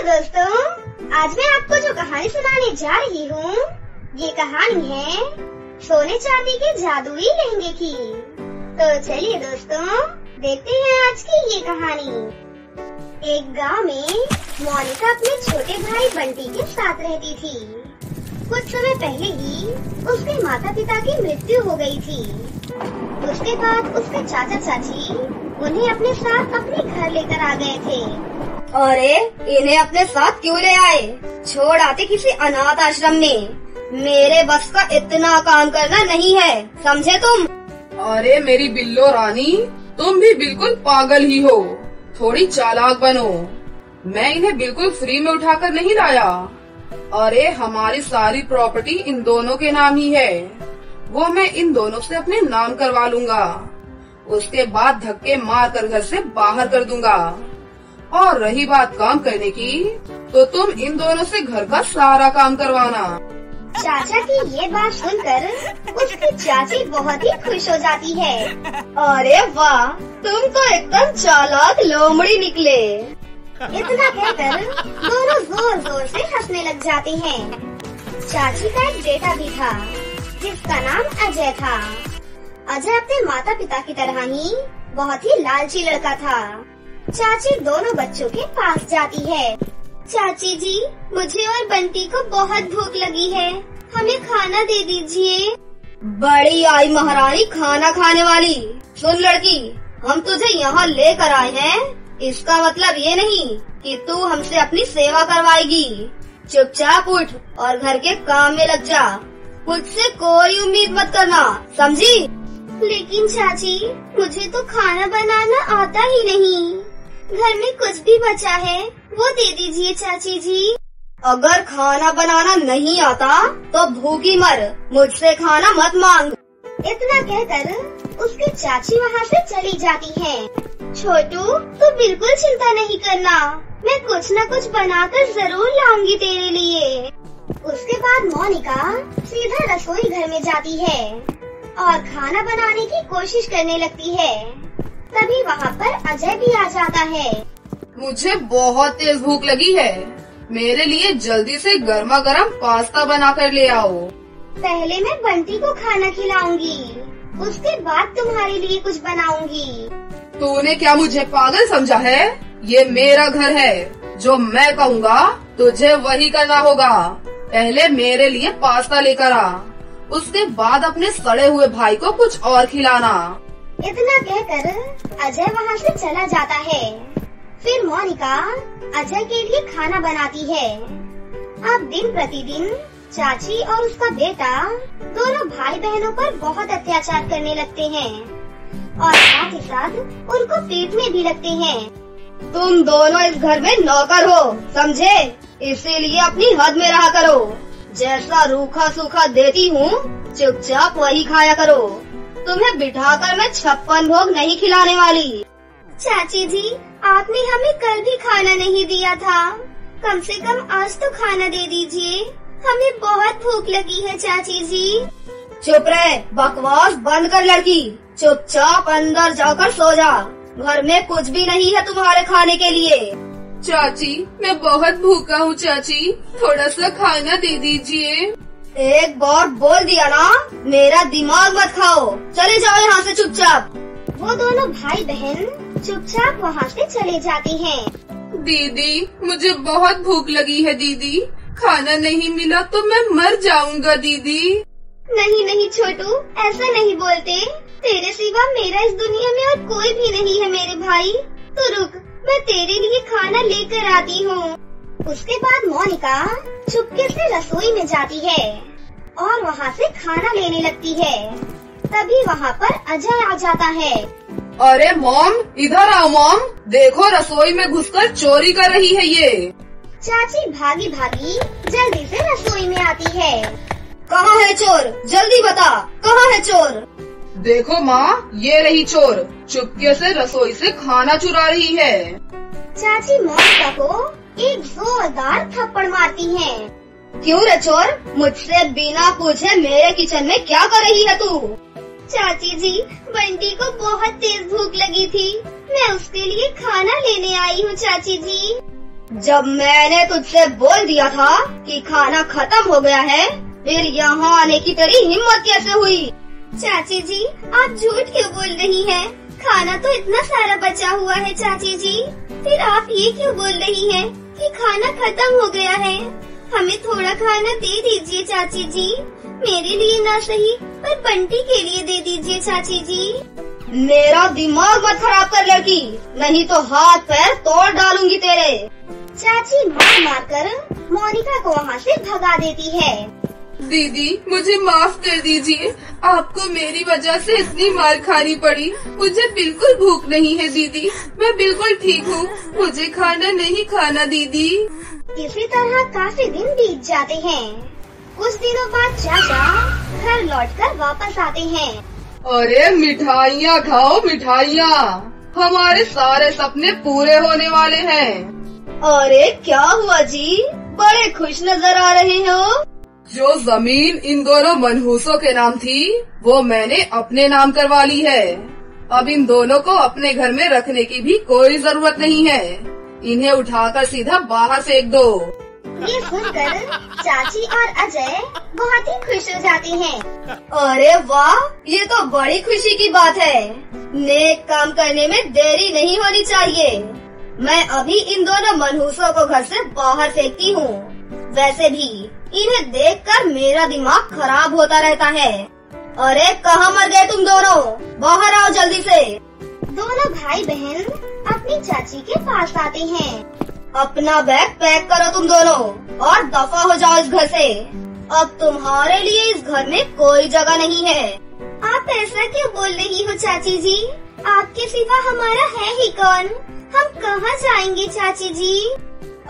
दोस्तों, आज मैं आपको जो कहानी सुनाने जा रही हूँ, ये कहानी है सोने चांदी के जादुई लहंगे की। तो चलिए दोस्तों, देखते हैं आज की ये कहानी। एक गांव में मोनिका अपने छोटे भाई बंटी के साथ रहती थी। कुछ समय पहले ही उसके माता पिता की मृत्यु हो गई थी। उसके बाद उसके चाचा चाची उन्हें अपने साथ अपने घर लेकर आ गए थे। अरे इन्हें अपने साथ क्यों ले आए? छोड़ आते किसी अनाथ आश्रम में। मेरे बस का इतना काम करना नहीं है, समझे तुम? अरे मेरी बिल्लो रानी, तुम भी बिल्कुल पागल ही हो। थोड़ी चालाक बनो। मैं इन्हें बिल्कुल फ्री में उठाकर नहीं लाया। अरे हमारी सारी प्रॉपर्टी इन दोनों के नाम ही है। वो मैं इन दोनों से अपने नाम करवा लूंगा। उसके बाद धक्के मार कर घर से बाहर कर दूंगा। और रही बात काम करने की, तो तुम इन दोनों से घर का सारा काम करवाना। चाचा की ये बात सुनकर उसकी चाची बहुत ही खुश हो जाती है। अरे वाह, तुम तो एकदम चालाक लोमड़ी निकले। इतना कहकर दोनों जोर जोर से हंसने लग जाते हैं। चाची का एक बेटा भी था जिसका नाम अजय था। अजय अपने माता पिता की तरह ही बहुत ही लालची लड़का था। चाची दोनों बच्चों के पास जाती है। चाची जी, मुझे और बंटी को बहुत भूख लगी है, हमें खाना दे दीजिए। बड़ी आई महारानी खाना खाने वाली। सुन लड़की, हम तुझे यहाँ लेकर आए हैं, इसका मतलब ये नहीं कि तू हमसे अपनी सेवा करवाएगी। चुपचाप उठ और घर के काम में लग जा। मुझसे कोई उम्मीद मत करना, समझी? लेकिन चाची, मुझे तो खाना बनाना आता ही नहीं। घर में कुछ भी बचा है वो दे दीजिए चाची जी। अगर खाना बनाना नहीं आता तो भूखी मर, मुझसे खाना मत मांग। इतना कहकर उसकी चाची वहाँ से चली जाती है। छोटू, तू बिल्कुल चिंता नहीं करना, मैं कुछ न कुछ बनाकर जरूर लाऊंगी तेरे लिए। उसके बाद मोनिका सीधा रसोई घर में जाती है और खाना बनाने की कोशिश करने लगती है। तभी वहाँ पर अजय भी आ जाता है। मुझे बहुत तेज भूख लगी है, मेरे लिए जल्दी से गर्मा गर्म पास्ता बना कर ले आओ। पहले मैं बंटी को खाना खिलाऊंगी, उसके बाद तुम्हारे लिए कुछ बनाऊंगी। तूने क्या मुझे पागल समझा है? ये मेरा घर है, जो मैं कहूँगा तुझे वही करना होगा। पहले मेरे लिए पास्ता लेकर आ, उसके बाद अपने सड़े हुए भाई को कुछ और खिलाना। इतना कहकर अजय वहाँ से चला जाता है। फिर मोनिका अजय के लिए खाना बनाती है। अब दिन प्रतिदिन चाची और उसका बेटा दोनों भाई बहनों पर बहुत अत्याचार करने लगते हैं और साथ ही साथ उनको पीटने भी लगते हैं। तुम दोनों इस घर में नौकर हो, समझे? इसीलिए अपनी हद में रहा करो। जैसा रूखा सूखा देती हूँ, चुपचाप वही खाया करो। तुम्हें बिठाकर मैं 56 भोग नहीं खिलाने वाली। चाची जी, आपने हमें कल भी खाना नहीं दिया था, कम से कम आज तो खाना दे दीजिए, हमें बहुत भूख लगी है चाची जी। चुप रहे, बकवास बंद कर लड़की। चुपचाप अंदर जाकर सो जा, घर में कुछ भी नहीं है तुम्हारे खाने के लिए। चाची, मैं बहुत भूखा हूँ चाची, थोड़ा सा खाना दे दीजिए। एक बार बोल दिया ना, मेरा दिमाग मत खाओ। चले जाओ यहाँ से चुपचाप। वो दोनों भाई बहन चुपचाप वहाँ से चले जाते हैं। दीदी, मुझे बहुत भूख लगी है दीदी, खाना नहीं मिला तो मैं मर जाऊंगा दीदी। नहीं नहीं छोटू, ऐसा नहीं बोलते, तेरे सिवा मेरा इस दुनिया में और कोई भी नहीं है मेरे भाई। तो रुक, मैं तेरे लिए खाना लेकर आती हूँ। उसके बाद मोनिका चुपके से रसोई में जाती है और वहाँ से खाना लेने लगती है। तभी वहाँ पर अजय आ जाता है। अरे मॉम, इधर आओ मॉम, देखो रसोई में घुसकर चोरी कर रही है ये। चाची भागी भागी जल्दी से रसोई में आती है। कहाँ है चोर? जल्दी बता, कहाँ है चोर? देखो माँ, ये रही चोर, चुपके से रसोई से खाना चुरा रही है। चाची मोनिका को एक जोरदार थप्पड़ मारती है। क्यों रे चोर, मुझसे बिना पूछे मेरे किचन में क्या कर रही है तू? चाची जी, बंटी को बहुत तेज भूख लगी थी, मैं उसके लिए खाना लेने आई हूँ चाची जी। जब मैंने तुझसे बोल दिया था कि खाना खत्म हो गया है, फिर यहाँ आने की तेरी हिम्मत कैसे हुई? चाची जी, आप झूठ क्यों बोल रही हैं? खाना तो इतना सारा बचा हुआ है चाची जी। फिर आप ये क्यों बोल रही हैं कि खाना खत्म हो गया है? हमें थोड़ा खाना दे दीजिए चाची जी। मेरे लिए ना सही पर बंटी के लिए दे दीजिए चाची जी। मेरा दिमाग मत खराब कर लड़की, नहीं तो हाथ पैर तोड़ डालूंगी तेरे। चाची मार मार कर मोनिका को वहाँ से भगा देती है। दीदी मुझे माफ कर दीजिए, आपको मेरी वजह से इतनी मार खानी पड़ी। मुझे बिल्कुल भूख नहीं है दीदी, मैं बिल्कुल ठीक हूँ, मुझे खाना नहीं खाना दीदी। इसी तरह काफी दिन बीत जाते हैं। कुछ दिनों बाद चाचा घर लौटकर वापस आते हैं। अरे मिठाइयाँ खाओ मिठाइयाँ, हमारे सारे सपने पूरे होने वाले हैं। अरे क्या हुआ जी, बड़े खुश नजर आ रहे हो? जो जमीन इन दोनों मनहूसों के नाम थी वो मैंने अपने नाम करवा ली है। अब इन दोनों को अपने घर में रखने की भी कोई जरूरत नहीं है। इन्हें उठाकर सीधा बाहर फेंक दो। ये सुनकर चाची और अजय बहुत ही खुश हो जाते हैं। अरे वाह, ये तो बड़ी खुशी की बात है। नेक काम करने में देरी नहीं होनी चाहिए। मैं अभी इन दोनों मनहूसों को घर से बाहर फेंकती हूँ। वैसे भी इन्हें देखकर मेरा दिमाग खराब होता रहता है। अरे कहाँ मर गए तुम दोनों, बाहर आओ जल्दी से। दोनों भाई बहन अपनी चाची के पास आते हैं। अपना बैग पैक करो तुम दोनों और दफा हो जाओ इस घर से। अब तुम्हारे लिए इस घर में कोई जगह नहीं है। आप ऐसा क्यों बोल रही हो चाची जी? आपके सिवा हमारा है ही कौन? हम कहाँ जाएंगे चाची जी?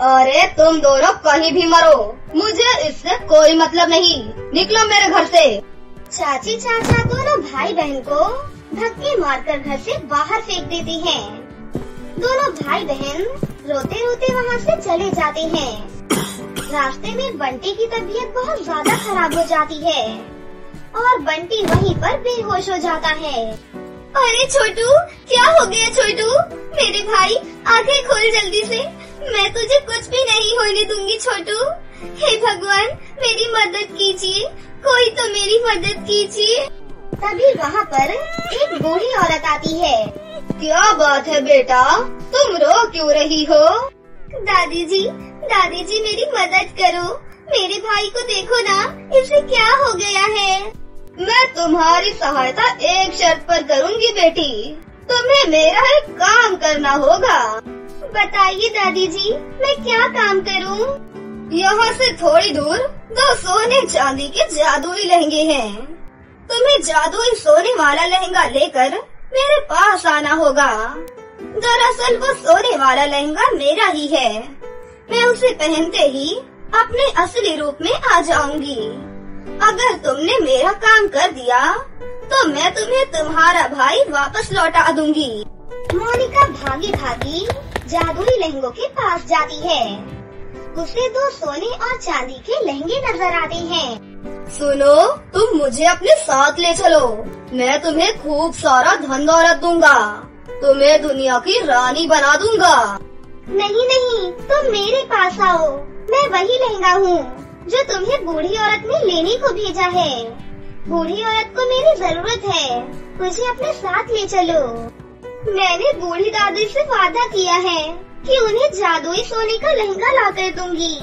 अरे तुम दोनों कहीं भी मरो, मुझे इससे कोई मतलब नहीं। निकलो मेरे घर से। चाची चाचा दोनों भाई बहन को धक्के मारकर घर से बाहर फेंक देती हैं। दोनों भाई बहन रोते रोते वहाँ से चले जाते हैं। रास्ते में बंटी की तबीयत बहुत ज्यादा खराब हो जाती है और बंटी वहीं पर बेहोश हो जाता है। अरे छोटू, क्या हो गया छोटू? मेरे भाई आंखें खोल जल्दी से, मैं तुझे कुछ भी नहीं होने दूंगी छोटू। हे भगवान, मेरी मदद कीजिए, कोई तो मेरी मदद कीजिए। तभी वहाँ पर एक बूढ़ी औरत आती है। क्या बात है बेटा, तुम रो क्यों रही हो? दादी जी मेरी मदद करो। मेरे भाई को देखो ना, इसे क्या हो गया है। मैं तुम्हारी सहायता एक शर्त पर करूँगी बेटी, तुम्हें मेरा एक काम करना होगा। बताइए दादी जी, मैं क्या काम करूं? यहाँ से थोड़ी दूर 2 सोने चांदी के जादुई लहंगे हैं। तुम्हें जादुई सोने वाला लहंगा लेकर मेरे पास आना होगा। दरअसल वो सोने वाला लहंगा मेरा ही है। मैं उसे पहनते ही अपने असली रूप में आ जाऊंगी। अगर तुमने मेरा काम कर दिया तो मैं तुम्हें तुम्हारा भाई वापस लौटा दूंगी। मोनिका भागी भागी जादुई लहंगों के पास जाती है। उसे 2 सोने और चांदी के लहंगे नजर आते हैं। सुनो, तुम मुझे अपने साथ ले चलो, मैं तुम्हें खूब सारा धन दौलत दूंगा, तुम्हें दुनिया की रानी बना दूंगा। नहीं, तुम मेरे पास आओ। मैं वही लहंगा हूँ जो तुम्हें बूढ़ी औरत ने लेने को भेजा है। बूढ़ी औरत को मेरी जरूरत है, मुझे अपने साथ ले चलो। मैंने बूढ़ी दादी से वादा किया है कि उन्हें जादुई सोने का लहंगा लाकर दूंगी।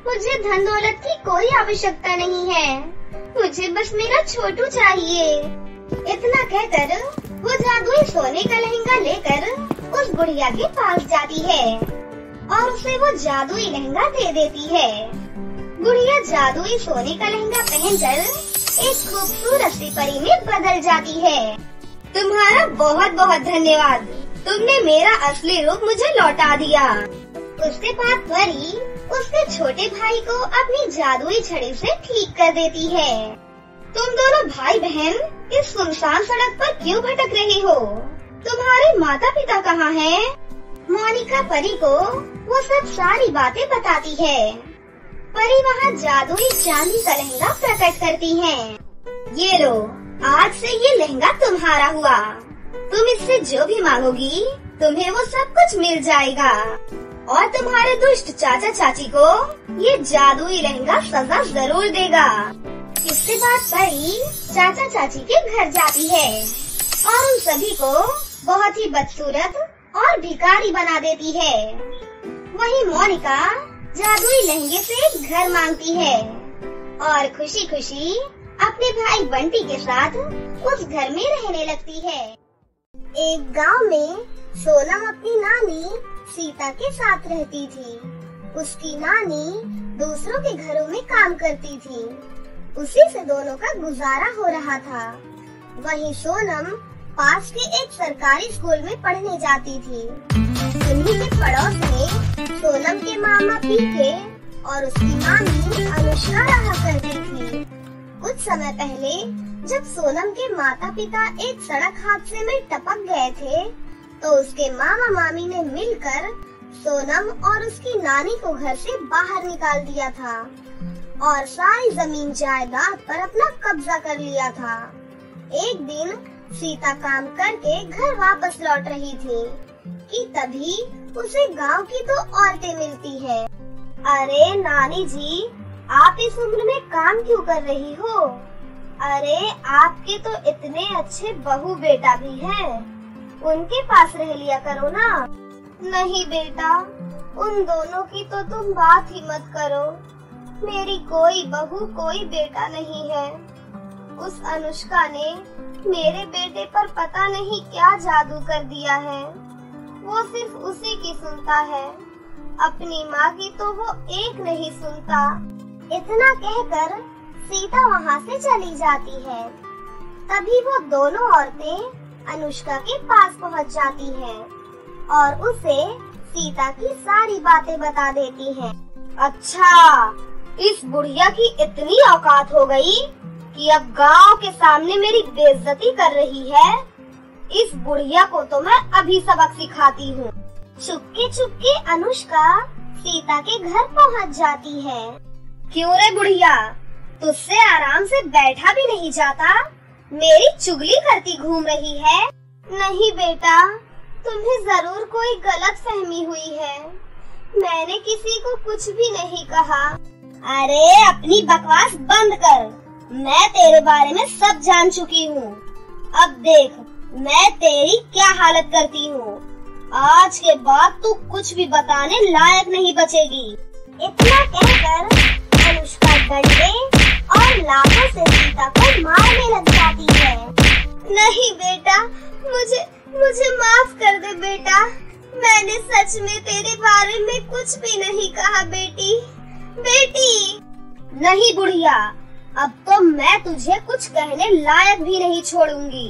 मुझे धन दौलत की कोई आवश्यकता नहीं है, मुझे बस मेरा छोटू चाहिए। इतना कहकर वो जादुई सोने का लहंगा लेकर उस बुढ़िया के पास जाती है और उसे वो जादुई लहंगा दे देती है। बुढ़िया जादुई सोने का लहंगा पहनकर एक खूबसूरत सी परी में बदल जाती है। तुम्हारा बहुत बहुत धन्यवाद, तुमने मेरा असली रूप मुझे लौटा दिया। उसके बाद परी उसके छोटे भाई को अपनी जादुई छड़ी से ठीक कर देती है। तुम दोनों भाई बहन इस सुनसान सड़क पर क्यों भटक रहे हो? तुम्हारे माता पिता कहाँ हैं? मोनिका परी को वो सब सारी बातें बताती है। परी वहाँ जादुई चांदी का लहंगा प्रकट करती है। ये लो, आज से ये लहंगा तुम्हारा हुआ। तुम इससे जो भी मांगोगी तुम्हें वो सब कुछ मिल जाएगा। और तुम्हारे दुष्ट चाचा चाची को ये जादुई लहंगा सजा जरूर देगा। इसके बाद परी चाचा चाची के घर जाती है और उन सभी को बहुत ही बदसूरत और भिखारी बना देती है। वहीं मोनिका जादुई लहंगे से घर मांगती है और खुशी खुशी अपने भाई बंटी के साथ उस घर में रहने लगती है। एक गांव में सोनम अपनी नानी सीता के साथ रहती थी। उसकी नानी दूसरों के घरों में काम करती थी। उसी से दोनों का गुजारा हो रहा था। वहीं सोनम पास के एक सरकारी स्कूल में पढ़ने जाती थी। उन्हीं के पड़ोस में सोनम के मामा पीके और उसकी मामी अनुष्का रहा करती थी। कुछ समय पहले जब सोनम के माता पिता एक सड़क हादसे में टपक गए थे, तो उसके मामा मामी ने मिलकर सोनम और उसकी नानी को घर से बाहर निकाल दिया था और सारी जमीन जायदाद पर अपना कब्जा कर लिया था। एक दिन सीता काम करके घर वापस लौट रही थी कि तभी उसे गांव की दो औरतें मिलती हैं। अरे नानी जी, आप इस उम्र में काम क्यों कर रही हो? अरे आपके तो इतने अच्छे बहू बेटा भी हैं, उनके पास रह लिया करो ना। नहीं बेटा, उन दोनों की तो तुम बात ही मत करो। मेरी कोई बहू कोई बेटा नहीं है। उस अनुष्का ने मेरे बेटे पर पता नहीं क्या जादू कर दिया है। वो सिर्फ उसी की सुनता है, अपनी माँ की तो वो एक नहीं सुनता। इतना कहकर सीता वहाँ से चली जाती है। तभी वो दोनों औरतें अनुष्का के पास पहुँच जाती हैं और उसे सीता की सारी बातें बता देती हैं। अच्छा, इस बुढ़िया की इतनी औकात हो गई कि अब गांव के सामने मेरी बेइज्जती कर रही है। इस बुढ़िया को तो मैं अभी सबक सिखाती हूँ। चुपके चुपके अनुष्का सीता के घर पहुँच जाती है। क्यों रे बुढ़िया, तुझसे आराम से बैठा भी नहीं जाता? मेरी चुगली करती घूम रही है। नहीं बेटा, तुम्हें जरूर कोई गलत फहमी हुई है। मैंने किसी को कुछ भी नहीं कहा। अरे अपनी बकवास बंद कर, मैं तेरे बारे में सब जान चुकी हूँ। अब देख मैं तेरी क्या हालत करती हूँ। आज के बाद तू कुछ भी बताने लायक नहीं बचेगी। इतना कहकर अनुष्का डंडे और लातों से सीता को मारने लग जाती है। नहीं बेटा, मुझे माफ कर दे बेटा। मैंने सच में तेरे बारे में कुछ भी नहीं कहा बेटी। नहीं बुढ़िया, अब तो मैं तुझे कुछ कहने लायक भी नहीं छोड़ूंगी।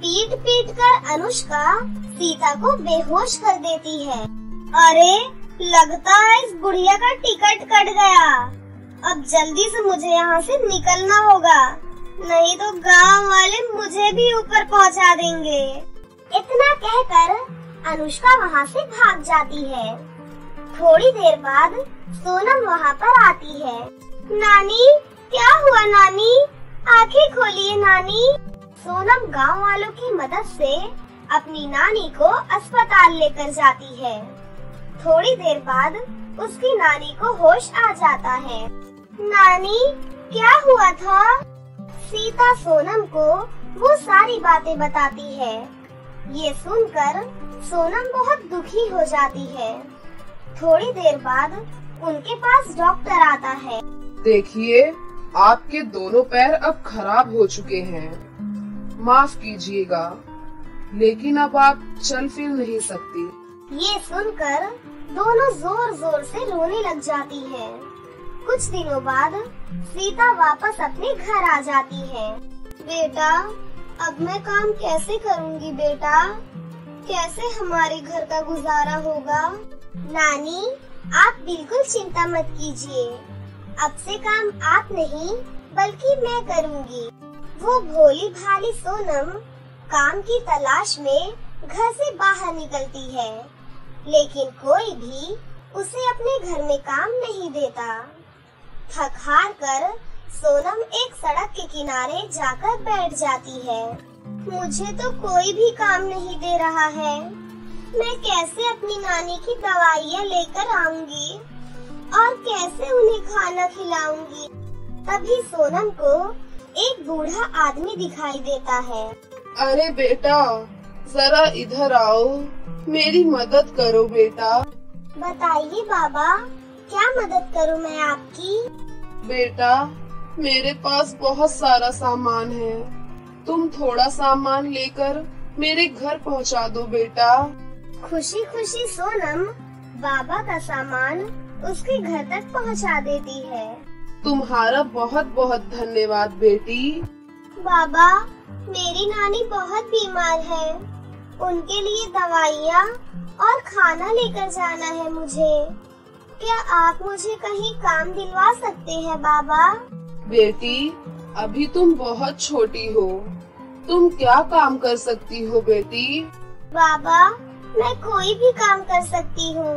पीट पीट कर अनुष्का सीता को बेहोश कर देती है। अरे लगता है इस बुढ़िया का टिकट कट गया। अब जल्दी से मुझे यहाँ से निकलना होगा, नहीं तो गांव वाले मुझे भी ऊपर पहुँचा देंगे। इतना कहकर अनुष्का वहाँ से भाग जाती है। थोड़ी देर बाद सोनम वहाँ पर आती है। नानी, क्या हुआ नानी? आंखें खोलिए नानी। सोनम गांव वालों की मदद से अपनी नानी को अस्पताल लेकर जाती है। थोड़ी देर बाद उसकी नानी को होश आ जाता है। नानी, क्या हुआ था? सीता सोनम को वो सारी बातें बताती है। ये सुनकर सोनम बहुत दुखी हो जाती है। थोड़ी देर बाद उनके पास डॉक्टर आता है। देखिए, आपके दोनों पैर अब खराब हो चुके हैं। माफ कीजिएगा, लेकिन अब आप चल फिर नहीं सकती। ये सुनकर दोनों जोर जोर से रोने लग जाती हैं। कुछ दिनों बाद सीता वापस अपने घर आ जाती है। बेटा, अब मैं काम कैसे करूँगी बेटा? कैसे हमारे घर का गुजारा होगा? नानी, आप बिल्कुल चिंता मत कीजिए। अब से काम आप नहीं बल्कि मैं करूँगी। वो भोली भाली सोनम काम की तलाश में घर से बाहर निकलती है, लेकिन कोई भी उसे अपने घर में काम नहीं देता। थक हार कर सोनम एक सड़क के किनारे जाकर बैठ जाती है। मुझे तो कोई भी काम नहीं दे रहा है। मैं कैसे अपनी नानी की दवाइयाँ लेकर आऊंगी और कैसे उन्हें खाना खिलाऊंगी। तभी सोनम को एक बूढ़ा आदमी दिखाई देता है। अरे बेटा, जरा इधर आओ, मेरी मदद करो बेटा। बताइए बाबा, क्या मदद करूं मैं आपकी? बेटा, मेरे पास बहुत सारा सामान है, तुम थोड़ा सामान लेकर मेरे घर पहुंचा दो बेटा। खुशी खुशी सोनम बाबा का सामान उसके घर तक पहुंचा देती है। तुम्हारा बहुत बहुत धन्यवाद बेटी। बाबा, मेरी नानी बहुत बीमार है, उनके लिए दवाइयाँ और खाना लेकर जाना है मुझे। क्या आप मुझे कहीं काम दिलवा सकते हैं बाबा? बेटी, अभी तुम बहुत छोटी हो, तुम क्या काम कर सकती हो बेटी? बाबा, मैं कोई भी काम कर सकती हूँ,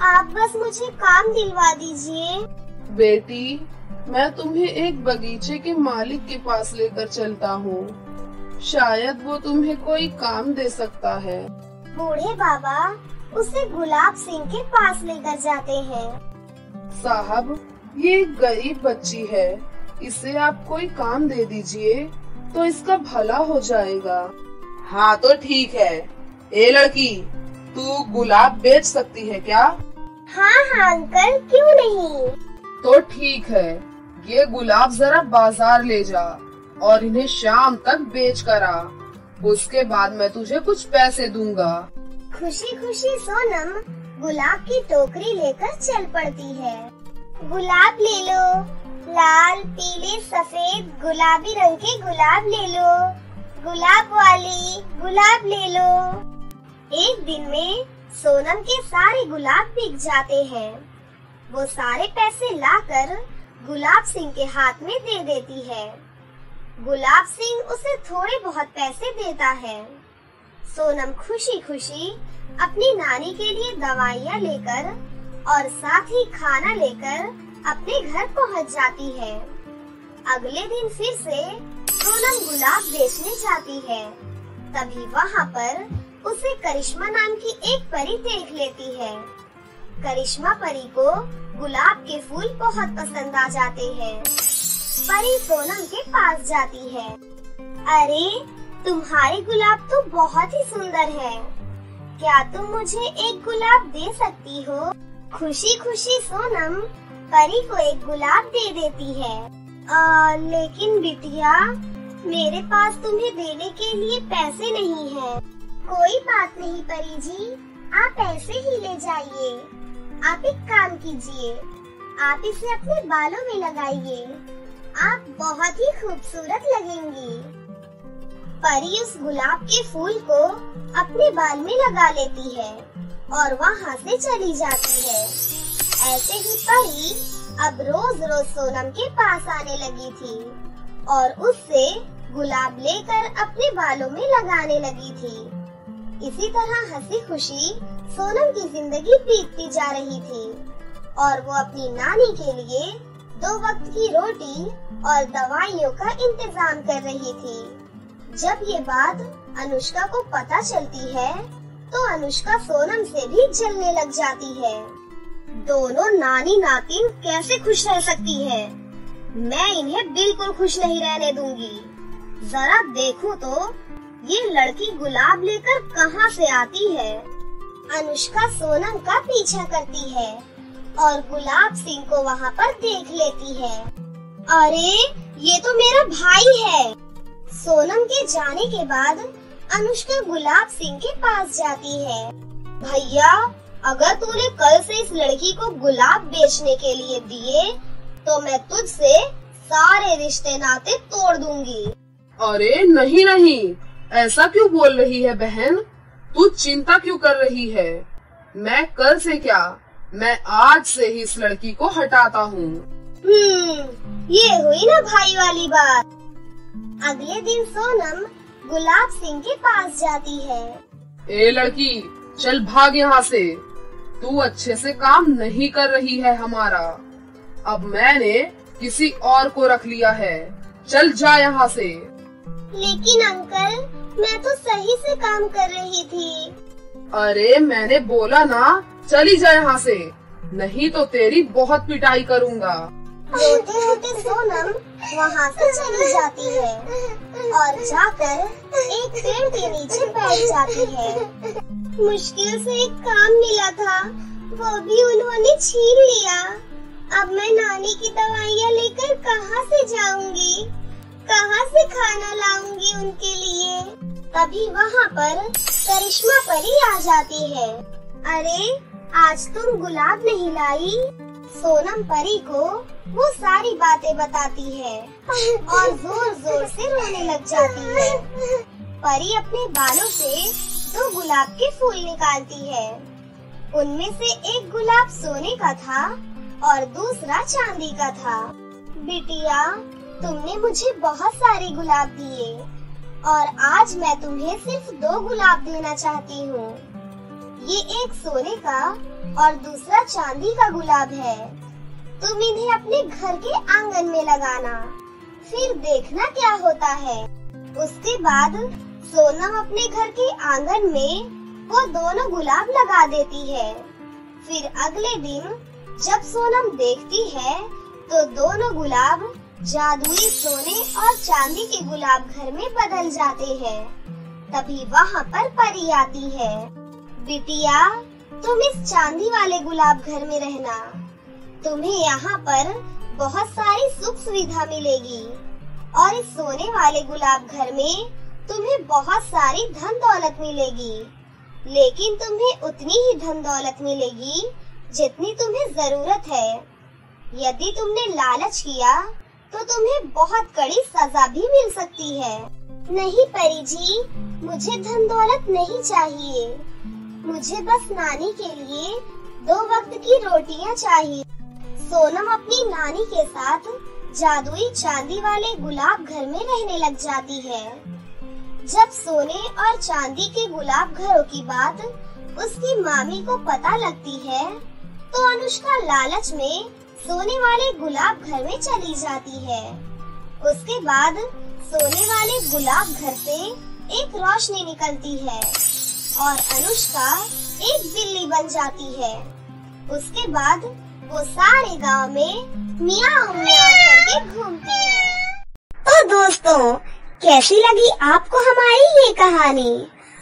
आप बस मुझे काम दिलवा दीजिए। बेटी, मैं तुम्हें एक बगीचे के मालिक के पास लेकर चलता हूँ, शायद वो तुम्हें कोई काम दे सकता है। बूढ़े बाबा उसे गुलाब सिंह के पास लेकर जाते हैं। साहब, ये एक गरीब बच्ची है, इसे आप कोई काम दे दीजिए तो इसका भला हो जाएगा। हाँ तो ठीक है। ए लड़की, तू गुलाब बेच सकती है क्या? हाँ हाँ अंकल, क्यों नहीं। तो ठीक है, ये गुलाब जरा बाजार ले जा और इन्हें शाम तक बेच कर आ, उसके बाद मैं तुझे कुछ पैसे दूंगा। खुशी खुशी सोनम गुलाब की टोकरी लेकर चल पड़ती है। गुलाब ले लो, लाल पीले सफेद गुलाबी रंग के गुलाब ले लो, गुलाब वाली गुलाब ले लो। एक दिन में सोनम के सारे गुलाब बिक जाते हैं। वो सारे पैसे लाकर गुलाब सिंह के हाथ में दे देती है। गुलाब सिंह उसे थोड़े बहुत पैसे देता है। सोनम खुशी खुशी अपनी नानी के लिए दवाइयाँ लेकर और साथ ही खाना लेकर अपने घर पहुँच जाती है। अगले दिन फिर से सोनम गुलाब बेचने जाती है। तभी वहाँ पर उसे करिश्मा नाम की एक परी देख लेती है। करिश्मा परी को गुलाब के फूल बहुत पसंद आ जाते हैं। परी सोनम के पास जाती है। अरे, तुम्हारे गुलाब तो बहुत ही सुंदर है, क्या तुम मुझे एक गुलाब दे सकती हो? खुशी खुशी सोनम परी को एक गुलाब दे देती है। लेकिन बिटिया, मेरे पास तुम्हें देने के लिए पैसे नहीं है। कोई बात नहीं परी जी, आप ऐसे ही ले जाइए। आप एक काम कीजिए, आप इसे अपने बालों में लगाइए, आप बहुत ही खूबसूरत लगेंगी। परी उस गुलाब के फूल को अपने बाल में लगा लेती है और वहाँ से चली जाती है। ऐसे ही परी अब रोज रोज सोनम के पास आने लगी थी और उससे गुलाब लेकर अपने बालों में लगाने लगी थी। इसी तरह हंसी खुशी सोनम की जिंदगी बीतती जा रही थी और वो अपनी नानी के लिए 2 वक्त की रोटी और दवाइयों का इंतजाम कर रही थी। जब ये बात अनुष्का को पता चलती है तो अनुष्का सोनम से भी जलने लग जाती है। दोनों नानी नातिन कैसे खुश रह सकती है? मैं इन्हें बिल्कुल खुश नहीं रहने दूंगी। जरा देखूं तो ये लड़की गुलाब लेकर कहाँ से आती है। अनुष्का सोनम का पीछा करती है और गुलाब सिंह को वहाँ पर देख लेती है। अरे, ये तो मेरा भाई है। सोनम के जाने के बाद अनुष्का गुलाब सिंह के पास जाती है। भैया, अगर तूने कल से इस लड़की को गुलाब बेचने के लिए दिए तो मैं तुझसे सारे रिश्ते नाते तोड़ दूंगी। अरे नहीं नहीं, ऐसा क्यों बोल रही है बहन? तू चिंता क्यों कर रही है? मैं कल से क्या, मैं आज से ही इस लड़की को हटाता हूँ। ये हुई ना भाई वाली बात। अगले दिन सोनम गुलाब सिंह के पास जाती है। ए लड़की, चल भाग यहाँ से, तू अच्छे से काम नहीं कर रही है हमारा। अब मैंने किसी और को रख लिया है, चल जा यहाँ से। लेकिन अंकल, मैं तो सही से काम कर रही थी। अरे मैंने बोला ना, चली जा यहाँ से, नहीं तो तेरी बहुत पिटाई करूँगा। रोते रोते सोनम वहाँ से चली जाती है और जाकर एक पेड़ के नीचे बैठ जाती है। मुश्किल से एक काम मिला था, वो भी उन्होंने छीन लिया। अब मैं नानी की दवाइयाँ लेकर कहाँ से जाऊंगी, कहाँ से खाना लाऊंगी उनके लिए। तभी वहाँ पर करिश्मा परी आ जाती है। अरे आज तुम गुलाब नहीं लाई? सोनम परी को वो सारी बातें बताती है और जोर जोर से रोने लग जाती है। परी अपने बालों से 2 गुलाब के फूल निकालती है। उनमें से एक गुलाब सोने का था और दूसरा चांदी का था। बिटिया, तुमने मुझे बहुत सारे गुलाब दिए और आज मैं तुम्हें सिर्फ 2 गुलाब देना चाहती हूँ। ये एक सोने का और दूसरा चांदी का गुलाब है। तुम इन्हें अपने घर के आंगन में लगाना, फिर देखना क्या होता है। उसके बाद सोनम अपने घर के आंगन में वो दोनों गुलाब लगा देती है। फिर अगले दिन जब सोनम देखती है तो दोनों गुलाब जादुई सोने और चांदी के गुलाब घर में बदल जाते हैं। तभी वहाँ पर परी आती है। बिटिया, तुम इस चांदी वाले गुलाब घर में रहना, तुम्हें यहाँ पर बहुत सारी सुख सुविधा मिलेगी और इस सोने वाले गुलाब घर में तुम्हें बहुत सारी धन दौलत मिलेगी। लेकिन तुम्हें उतनी ही धन दौलत मिलेगी जितनी तुम्हें जरूरत है। यदि तुमने लालच किया तो तुम्हें बहुत कड़ी सजा भी मिल सकती है। नहीं परी जी, मुझे धन दौलत नहीं चाहिए। मुझे बस नानी के लिए 2 वक्त की रोटियां चाहिए। सोनम अपनी नानी के साथ जादुई चांदी वाले गुलाब घर में रहने लग जाती है। जब सोने और चांदी के गुलाब घरों की बात उसकी मामी को पता लगती है तो अनुष्का लालच में सोने वाले गुलाब घर में चली जाती है। उसके बाद सोने वाले गुलाब घर से एक रोशनी निकलती है और अनुष्का एक बिल्ली बन जाती है। उसके बाद वो सारे गांव में मियाऊ मियाऊ करके घूमती है। तो दोस्तों, कैसी लगी आपको हमारी ये कहानी?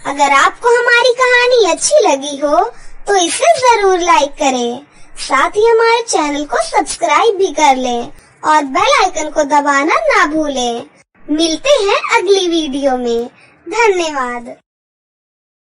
अगर आपको हमारी कहानी अच्छी लगी हो तो इसे जरूर लाइक करें, साथ ही हमारे चैनल को सब्सक्राइब भी कर लें और बेल आइकन को दबाना ना भूलें। मिलते हैं अगली वीडियो में। धन्यवाद।